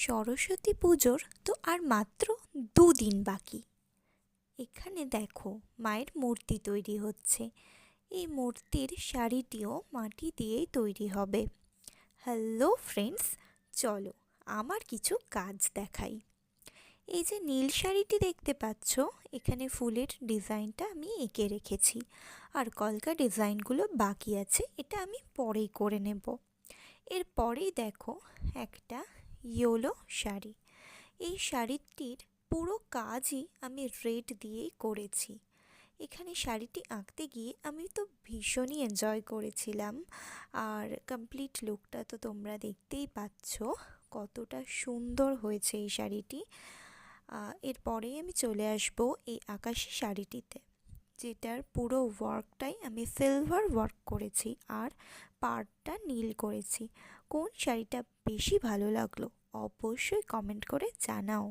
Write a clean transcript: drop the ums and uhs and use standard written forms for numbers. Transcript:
সরস্বতী পুজোর তো আর মাত্র 2 দিন বাকি। এখানে দেখো মায়ের মূর্তি তৈরি হচ্ছে। এই মূর্তির শাড়িটিও মাটি দিয়েই তৈরি হবে। হ্যালো ফ্রেন্ডস, চলো আমার কিছু কাজ দেখাই। এই যে নীল শাড়িটি দেখতে পাচ্ছ, এখানে ফুলের ডিজাইনটা আমি এঁকে রেখেছি, আর কলকা ডিজাইনগুলো বাকি আছে, এটা আমি পরেই করে নেব। এরপরেই দেখো একটা ইয়েলো শাড়ি। এই শাড়িটির পুরো কাজই আমি রেড দিয়েই করেছি। এখানে শাড়িটি আঁকতে গিয়ে আমি তো ভীষণই এনজয় করেছিলাম, আর কমপ্লিট লুকটা তো তোমরা দেখতেই পাচ্ছ কতটা সুন্দর হয়েছে এই শাড়িটি। এরপরেই আমি চলে আসবো এই আকাশি শাড়িটিতে, যেটার পুরো ওয়ার্কটাই আমি সিলভার ওয়ার্ক করেছি আর পাড়টা নীল করেছি। কোন শাড়িটা বেশি ভালো লাগলো অবশ্যই কমেন্ট করে জানাও।